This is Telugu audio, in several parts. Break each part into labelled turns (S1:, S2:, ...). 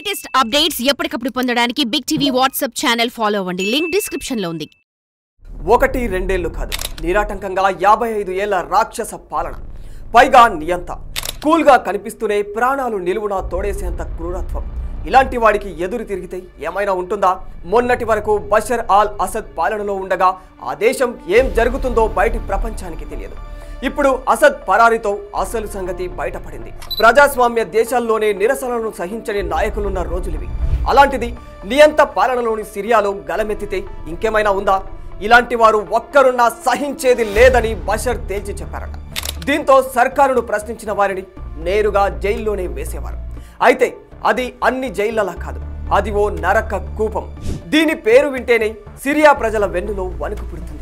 S1: లేటెస్ట్ అప్డేట్స్ ఎప్పటికప్పుడు పొందడానికి Big TV WhatsApp channel follow అవ్వండి. లింక్ డిస్క్రిప్షన్ లో ఉంది.
S2: 1-2 కాదు, నిరాటంకంగా 55 ఏళ్ల రాక్షస పాలన, పైగా నియంత కూల్గా కనిపిస్తూనే ప్రాణాలు నిలువునా తోడేసేంత క్రూరత్వం. ఇలాంటి వాడికి ఎదురు తిరిగితే ఏమైనా ఉంటుందా? మొన్నటి వరకు బషర్ ఆల్ అసద్ పాలనలో ఉండగా ఆ దేశం ఏం జరుగుతుందో బయటి ప్రపంచానికి తెలియదు. ఇప్పుడు అసద్ పరారీతో అసలు సంగతి బయటపడింది. ప్రజాస్వామ్య దేశాల్లోనే నిరసనలను సహించని నాయకులున్న రోజులివి. అలాంటిది నియంత పాలనలోని సిరియాలో గలమెత్తితే ఇంకేమైనా ఉందా? ఇలాంటి వారు ఒక్కరున్నా సహించేది లేదని బషర్ తేల్చి చెప్పారట. దీంతో సర్కారును ప్రశ్నించిన వారిని నేరుగా జైల్లోనే వేసేవారు. అయితే అది అన్ని జైళ్లలా కాదు, అది ఓ నరక కూపం. దీని పేరు వింటేనే సిరియా ప్రజల వెన్నులో వణుకు పుడుతుంది.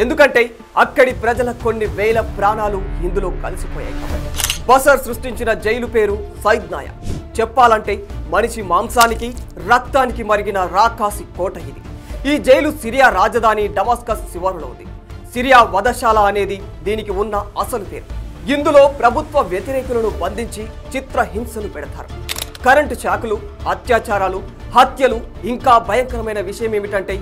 S2: ఎందుకంటే అక్కడి ప్రజల కొన్ని వేల ప్రాణాలు ఇందులో కలిసిపోయాయి కాబట్టి. బషర్ సృష్టించిన జైలు పేరు సైద్నాయ. చెప్పాలంటే మనిషి మాంసానికి రక్తానికి మరిగిన రాకాసి కోట ఇది. ఈ జైలు సిరియా రాజధాని డమాస్కస్ శివారులో ఉంది. సిరియా వధశాల అనేది దీనికి ఉన్న అసలు పేరు. ఇందులో ప్రభుత్వ వ్యతిరేకులను బంధించి చిత్రహింసలు పెడతారు. కరెంటు షాకులు, అత్యాచారాలు, హత్యలు. ఇంకా భయంకరమైన విషయం ఏమిటంటే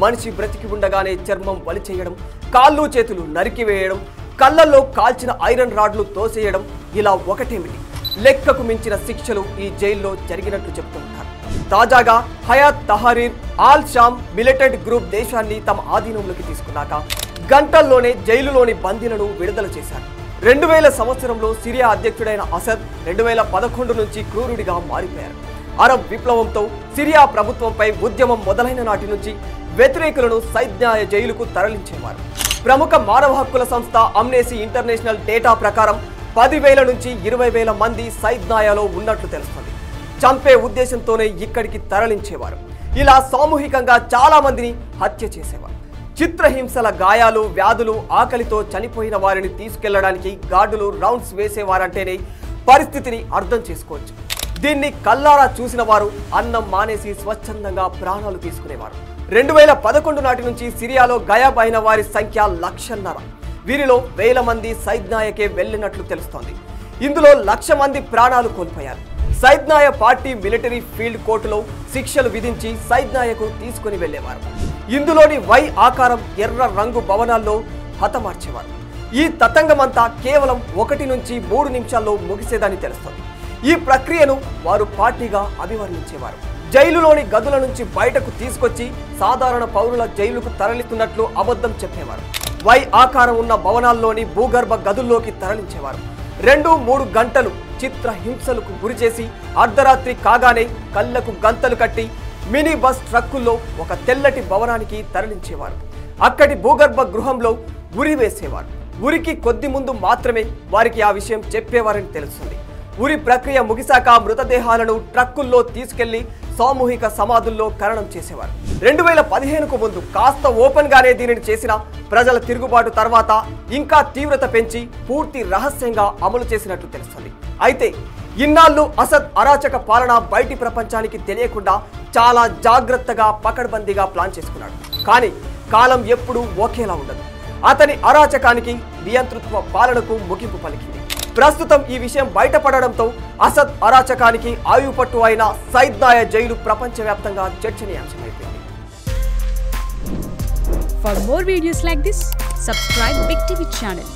S2: మనిషి బ్రతికి ఉండగానే చర్మం వలిచేయడం, కాళ్ళు చేతులు నరికివేయడం, కళ్ళల్లో కాల్చిన ఐరన్ రాడ్లు తోసేయడం. ఇలా ఒకటేమిటి, లెక్కకు మించిన శిక్షలు ఈ జైల్లో జరిగినట్లు చెప్తుంటారు. తాజాగా Hayat Tahrir all Sam militant group దేశాన్ని తమ ఆధీనంలోకి తీసుకున్నాక గంటల్లోనే జైలులోని బందీలను విడుదల చేశారు. 2000 సంవత్సరంలో సిరియా అధ్యక్షుడైన అసద్ 2011 నుంచి క్రూరుడిగా మారిపోయారు. అరబ్ విప్లవంతో సిరియా ప్రభుత్వంపై ఉద్యమం మొదలైన నాటి నుంచి వ్యతిరేకులను సైద్నాయ జైలుకు తరలించేవారు. ప్రముఖ మానవ హక్కుల సంస్థ అమ్నెస్టీ ఇంటర్నేషనల్ డేటా ప్రకారం 10,000 నుంచి 20,000 మంది సైద్నాయలో ఉన్నట్లు తెలుస్తుంది. చంపే ఉద్దేశంతోనే ఇక్కడికి తరలించేవారు. ఇలా సామూహికంగా చాలా మందిని హత్య చేసేవారు. చిత్రహింసల గాయాలు, వ్యాధులు, ఆకలితో చనిపోయిన వారిని తీసుకెళ్లడానికి గార్డులు రౌండ్స్ వేసేవారంటేనే పరిస్థితిని అర్థం చేసుకోవచ్చు. దీన్ని కల్లారా చూసిన వారు అన్నం మానేసి స్వచ్ఛందంగా ప్రాణాలు తీసుకునేవారు. 2011 నాటి నుంచి సిరియాలో గాయాబ్ అయిన వారి సంఖ్య 1,00,000. వీరిలో 1000 మంది సైద్నాయకే వెళ్లినట్లు తెలుస్తోంది. ఇందులో 1,00,000 మంది ప్రాణాలు కోల్పోయారు. సైద్నాయ పార్టీ మిలిటరీ ఫీల్డ్ కోర్టులో శిక్షలు విధించి సైద్నాయకు తీసుకుని వెళ్లేవారు. ఇందులోని వై ఆకారం ఎర్ర రంగు భవనాల్లో హతమార్చేవారు. ఈ తతంగమంతా కేవలం 1 నుంచి 3 నిమిషాల్లో ముగిసేదని తెలుస్తోంది. ఈ ప్రక్రియను వారు పార్టీగా అభివర్ణించేవారు. జైలులోని గదుల నుంచి బయటకు తీసుకొచ్చి సాధారణ పౌరుల జైలుకు తరలిస్తున్నట్లు అబద్ధం చెప్పేవారు. వై ఆకారం ఉన్న భవనాల్లోని భూగర్భ గదుల్లోకి తరలించేవారు. 2-3 గంటలు చిత్రహింసలకు గురిచేసి అర్ధరాత్రి కాగానే కళ్లకు గంతలు కట్టి మినీ బస్ ట్రక్కుల్లో ఒక తెల్లటి భవనానికి తరలించేవారు. అక్కడి భూగర్భ గృహంలో ఉరి వేసేవారు. ఉరికి కొద్ది ముందు మాత్రమే వారికి ఆ విషయం చెప్పేవారని తెలుస్తుంది. ఉరి ప్రక్రియ ముగిశాక మృతదేహాలను ట్రక్కుల్లో తీసుకెళ్లి సామూహిక సమాధుల్లో ఖననం చేసేవారు. 2015కు ముందు కాస్త ఓపెన్ గానే దీనిని చేసిన ప్రజల తిరుగుబాటు తర్వాత ఇంకా తీవ్రత పెంచి పూర్తి రహస్యంగా అమలు చేసినట్లు తెలుస్తుంది. అయితే ఇన్నాళ్ళు అసద్ అరాచక పాలన బయటి ప్రపంచానికి తెలియకుండా చాలా జాగ్రత్తగా పకడ్బందీగా ప్లాన్ చేసుకున్నాడు. కానీ కాలం ఎప్పుడూ ఒకేలా ఉండదు. అతని అరాచకానికి, నియంతృత్వ పాలనకు ముగింపు పలికింది. ప్రస్తుతం ఈ విషయం బయటపడడంతో అసద్ అరాచకానికి ఆయుపట్టు అయిన సైద్నాయ జైలు ప్రపంచవ్యాప్తంగా చర్చనీయాంశమైపోయింది.
S3: For more videos like this, subscribe Big TV channel.